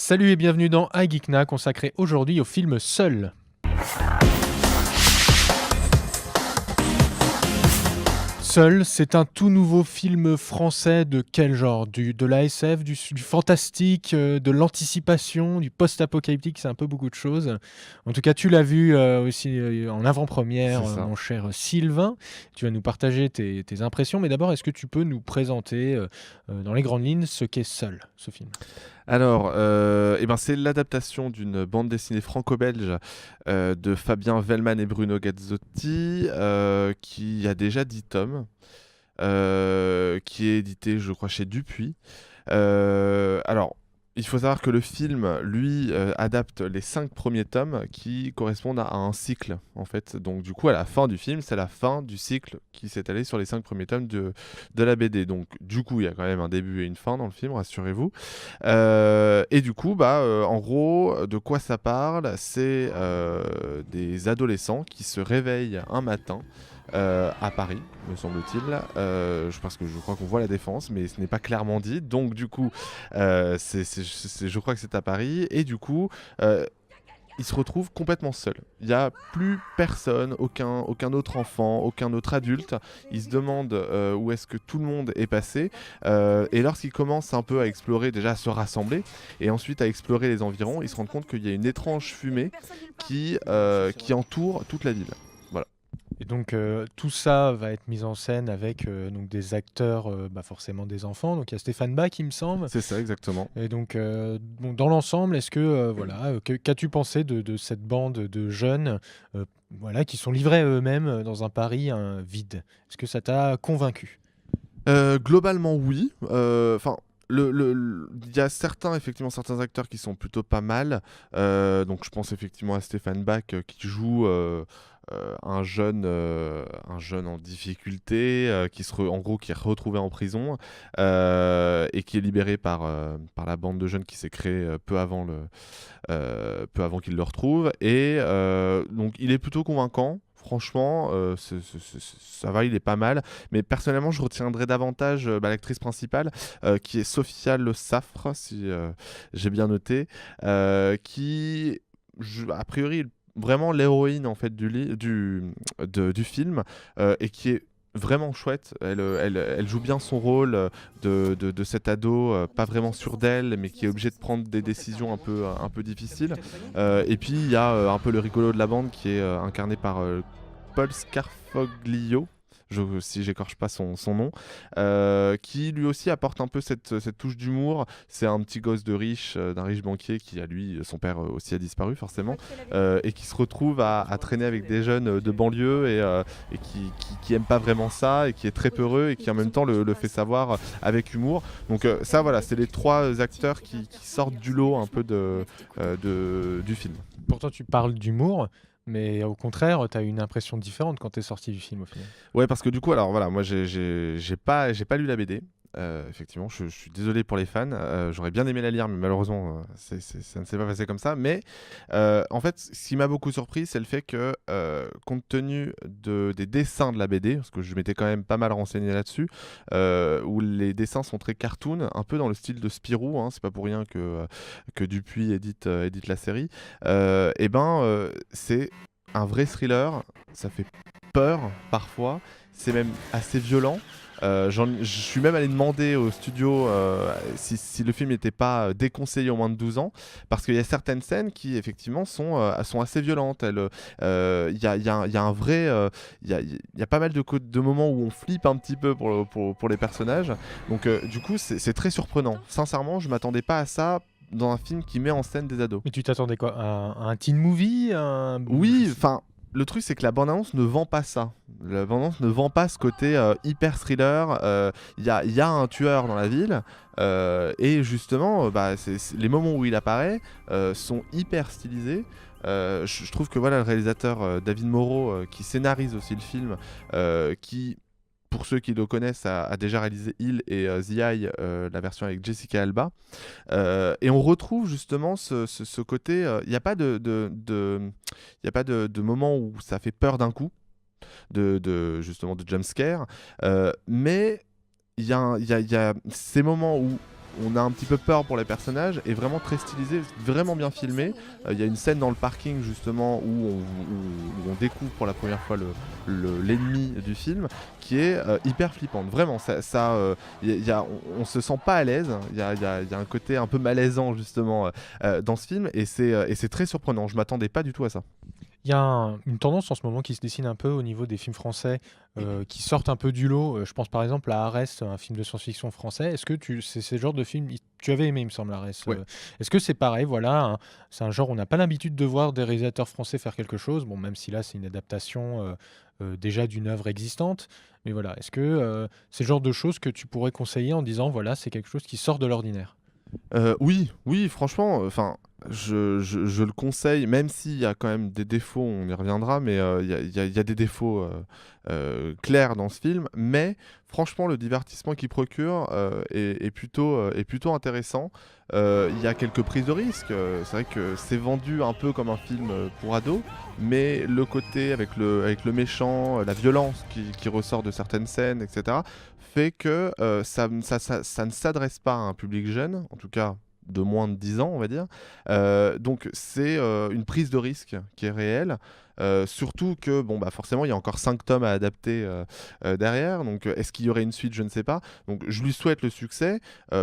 Salut et bienvenue dans iGeekna, consacré aujourd'hui au film Seul. Seul, c'est un tout nouveau film français de quel genre? De la SF, du fantastique, de l'anticipation, du post-apocalyptique, c'est un peu beaucoup de choses. En tout cas, tu l'as vu aussi en avant-première, C'est ça. mon cher Sylvain. Tu vas nous partager tes impressions, mais d'abord, est-ce que tu peux nous présenter dans les grandes lignes ce qu'est Seul, ce film? Alors, c'est l'adaptation d'une bande dessinée franco-belge de Fabien Wellman et Bruno Gazzotti, qui a déjà 10 tomes, qui est édité, je crois, chez Dupuis. Alors, il faut savoir que le film, lui, adapte les 5 premiers tomes qui correspondent à un cycle, en fait. Donc, du coup, à la fin du film, c'est la fin du cycle qui s'est allé sur les 5 premiers tomes de la BD. Donc, du coup, il y a quand même un début et une fin dans le film, rassurez-vous. Et du coup, en gros, de quoi ça parle? C'est des adolescents qui se réveillent un matin à Paris, me semble-t-il. Parce que je crois qu'on voit la Défense, mais ce n'est pas clairement dit. Donc, du coup, je crois que c'est à Paris. Et du coup, ils se retrouvent complètement seuls. Il n'y a plus personne, aucun autre enfant, aucun autre adulte. Ils se demandent où est-ce que tout le monde est passé. Et lorsqu'ils commencent un peu à explorer, déjà à se rassembler, et ensuite à explorer les environs, ils se rendent compte qu'il y a une étrange fumée qui entoure toute la ville. Voilà. Et donc tout ça va être mis en scène avec donc des acteurs, forcément des enfants. Donc il y a Stéphane Bach, il me semble. C'est ça, exactement. Et donc bon, dans l'ensemble, est-ce que qu'as-tu pensé de cette bande de jeunes qui sont livrés à eux-mêmes dans un Paris vide? Est-ce que ça t'a convaincu? Globalement, oui. Il y a effectivement, certains acteurs qui sont plutôt pas mal. Donc, je pense effectivement à Stéphane Bach qui joue un jeune en difficulté, en gros, qui est retrouvé en prison et qui est libéré par la bande de jeunes qui s'est créée peu avant qu'il le retrouve. Et donc, il est plutôt convaincant. Franchement, ça va, il est pas mal. Mais personnellement, je retiendrai davantage l'actrice principale, qui est Sophia Le Saffre, si j'ai bien noté, a priori, vraiment l'héroïne en fait du film, et qui est vraiment chouette. Elle joue bien son rôle de cet ado, pas vraiment sûr d'elle, mais qui est obligé de prendre des décisions un peu difficiles. Et puis il y a un peu le rigolo de la bande qui est incarné par Paul Scarfoglio. Si j'écorche pas son nom, qui lui aussi apporte un peu cette touche d'humour. C'est un petit gosse d'un riche banquier qui, son père aussi a disparu forcément, et qui se retrouve à traîner avec des jeunes de banlieue et qui aime pas vraiment ça et qui est très peureux et qui en même temps le fait savoir avec humour. Donc ça voilà, c'est les 3 acteurs qui sortent du lot un peu du film. Pourtant, tu parles d'humour, mais au contraire, tu as une impression différente quand tu es sorti du film au final. Ouais, parce que du coup, alors voilà, moi j'ai pas lu la BD. Effectivement, je suis désolé pour les fans. J'aurais bien aimé la lire, mais malheureusement, ça ne s'est pas passé comme ça. Mais en fait, ce qui m'a beaucoup surpris, c'est le fait que, compte tenu des dessins de la BD, parce que je m'étais quand même pas mal renseigné là-dessus, où les dessins sont très cartoon, un peu dans le style de Spirou, hein, c'est pas pour rien que Dupuis édite la série. C'est un vrai thriller, ça fait peur parfois, c'est même assez violent. Je suis même allé demander au studio si le film n'était pas déconseillé aux moins de 12 ans, parce qu'il y a certaines scènes qui effectivement sont assez violentes. Il y a un vrai, il y a pas mal de moments où on flippe un petit peu pour les personnages. Donc du coup c'est très surprenant. Sincèrement, je m'attendais pas à ça dans un film qui met en scène des ados. Mais tu t'attendais quoi? À un teen movie? Oui, enfin, le truc c'est que la bande-annonce ne vend pas ça. La bande-annonce ne vend pas ce côté hyper thriller. Il y a un tueur dans la ville, et justement, les moments où il apparaît sont hyper stylisés. Je trouve que voilà, le réalisateur David Moreau, qui scénarise aussi le film, qui, pour ceux qui le connaissent, a déjà réalisé Hill et The Eye, la version avec Jessica Alba. Et on retrouve justement ce côté. Il n'y a pas y a pas de moment où ça fait peur d'un coup, justement de jumpscare. Mais il y a ces moments où on a un petit peu peur pour les personnages, et vraiment très stylisé, vraiment bien filmé. Il y a une scène dans le parking justement où on découvre pour la première fois l'ennemi du film, qui est hyper flippante. Vraiment, on se sent pas à l'aise. Il y a un côté un peu malaisant justement dans ce film, et c'est très surprenant. Je m'attendais pas du tout à ça. Il y a une tendance en ce moment qui se dessine un peu au niveau des films français qui sortent un peu du lot. Je pense par exemple à Arès, un film de science-fiction français. Est-ce que c'est ce genre de film, tu avais aimé, il me semble, Arès. Ouais. Est-ce que c'est pareil, voilà, c'est un genre où on n'a pas l'habitude de voir des réalisateurs français faire quelque chose, bon, même si là c'est une adaptation déjà d'une œuvre existante, mais voilà, est-ce que c'est le genre de choses que tu pourrais conseiller en disant, voilà, c'est quelque chose qui sort de l'ordinaire? Oui, franchement, enfin, je le conseille, même s'il y a quand même des défauts, on y reviendra, mais il y a des défauts clairs dans ce film, mais franchement, le divertissement qu'il procure est plutôt intéressant. Il y a quelques prises de risques, c'est vrai que c'est vendu un peu comme un film pour ados, mais le côté avec le méchant, la violence qui ressort de certaines scènes, etc., fait que ça ne s'adresse pas à un public jeune, en tout cas de moins de 10 ans, on va dire. Donc c'est une prise de risque qui est réelle. Surtout que, bon, bah forcément, il y a encore 5 tomes à adapter derrière. Donc, est-ce qu'il y aurait une suite? Je ne sais pas. Donc, je lui souhaite le succès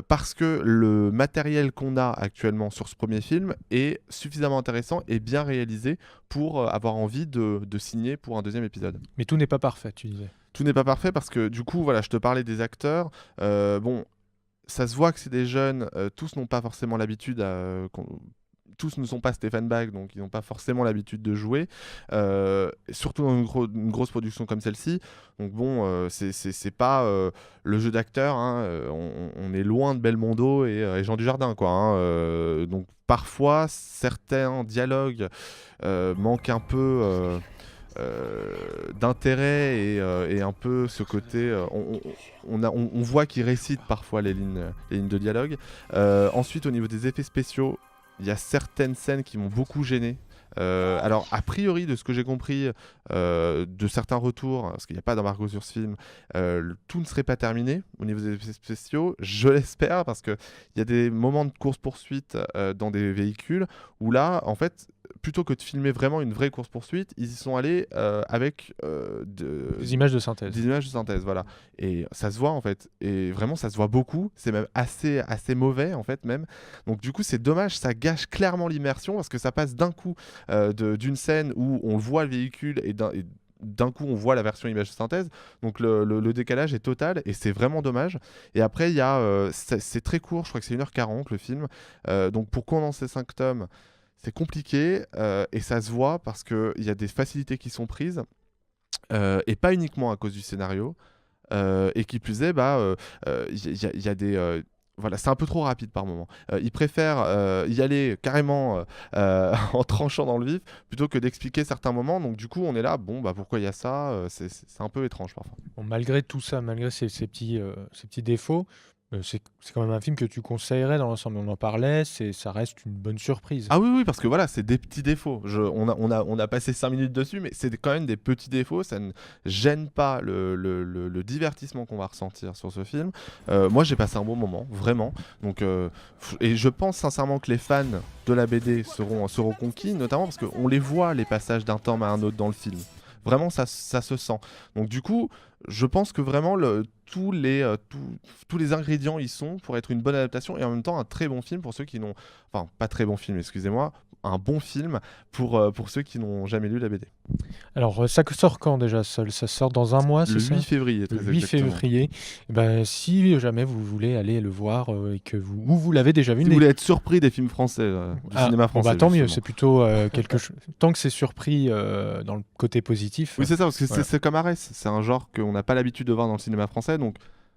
parce que le matériel qu'on a actuellement sur ce premier film est suffisamment intéressant et bien réalisé pour avoir envie de signer pour un deuxième épisode. Mais tout n'est pas parfait, tu disais. Tout n'est pas parfait parce que du coup, voilà, je te parlais des acteurs. Bon, ça se voit que c'est des jeunes, tous n'ont pas forcément l'habitude tous ne sont pas Stéphane Bach, donc ils n'ont pas forcément l'habitude de jouer, surtout dans une grosse production comme celle-ci. Donc bon, c'est pas le jeu d'acteur, hein, on est loin de Belmondo et Jean Dujardin, quoi, hein, donc parfois, certains dialogues manquent un peu d'intérêt et un peu ce côté on voit qu'il récite parfois les lignes de dialogue. Ensuite, au niveau des effets spéciaux, il y a certaines scènes qui m'ont beaucoup gêné. Alors, a priori, de ce que j'ai compris de certains retours, parce qu'il n'y a pas d'embargo sur ce film, tout ne serait pas terminé au niveau des effets spéciaux. Je l'espère, parce qu'il y a des moments de course-poursuite dans des véhicules où là, en fait, plutôt que de filmer vraiment une vraie course-poursuite, ils y sont allés avec des images de synthèse. Des images de synthèse, voilà. Et ça se voit, en fait. Et vraiment, ça se voit beaucoup. C'est même assez mauvais, en fait, même. Donc, du coup, c'est dommage. Ça gâche clairement l'immersion parce que ça passe d'un coup d'une scène où on voit le véhicule et d'un coup on voit la version image de synthèse, donc le décalage est total et c'est vraiment dommage. Et après il y a c'est très court, je crois que c'est 1h40 le film, donc pour condenser 5 tomes c'est compliqué et ça se voit parce qu'il y a des facilités qui sont prises et pas uniquement à cause du scénario, et qui plus est, il y a des voilà, c'est un peu trop rapide par moment. Ils préfèrent y aller carrément en tranchant dans le vif plutôt que d'expliquer certains moments. Donc du coup, on est là, bon, bah pourquoi il y a ça? C'est un peu étrange parfois. Bon, malgré tout ça, malgré ces petits défauts, c'est quand même un film que tu conseillerais dans l'ensemble. On en parlait, ça reste une bonne surprise. Ah oui, parce que voilà, c'est des petits défauts. On a passé 5 minutes dessus, mais c'est quand même des petits défauts. Ça ne gêne pas le divertissement qu'on va ressentir sur ce film. Moi, j'ai passé un bon moment, vraiment. Donc, et je pense sincèrement que les fans de la BD seront conquis, notamment parce qu'on les voit, les passages d'un tome à un autre dans le film. Vraiment, ça se sent. Donc du coup, je pense que vraiment tous les ingrédients y sont pour être une bonne adaptation et en même temps un très bon film pour ceux qui n'ont... Enfin, pas très bon film, excusez-moi. Un bon film pour ceux qui n'ont jamais lu la BD. Alors, ça sort quand déjà, Seul? Ça sort dans un mois, c'est ça? Le 8 février, très Le 8 exactement. février. Eh ben, si jamais vous voulez aller le voir et que vous l'avez déjà vu... Si vous voulez être surpris des films français, du cinéma français. Bon bah, tant mieux, justement. c'est plutôt quelque chose... Tant que c'est surpris dans le côté positif... Oui, c'est ça, parce que voilà. c'est comme Arès. C'est un genre qu'on n'a pas l'habitude de voir dans le cinéma français, donc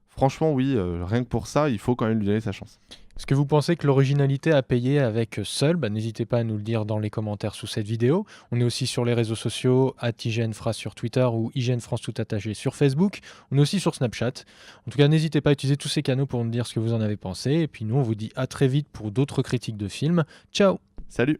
franchement, oui, rien que pour ça, il faut quand même lui donner sa chance. Est-ce que vous pensez que l'originalité a payé avec Seul? N'hésitez pas à nous le dire dans les commentaires sous cette vidéo. On est aussi sur les réseaux sociaux, @IGNFrance sur Twitter ou IGNFrance tout attaché sur Facebook. On est aussi sur Snapchat. En tout cas, n'hésitez pas à utiliser tous ces canaux pour nous dire ce que vous en avez pensé. Et puis nous, on vous dit à très vite pour d'autres critiques de films. Ciao! Salut!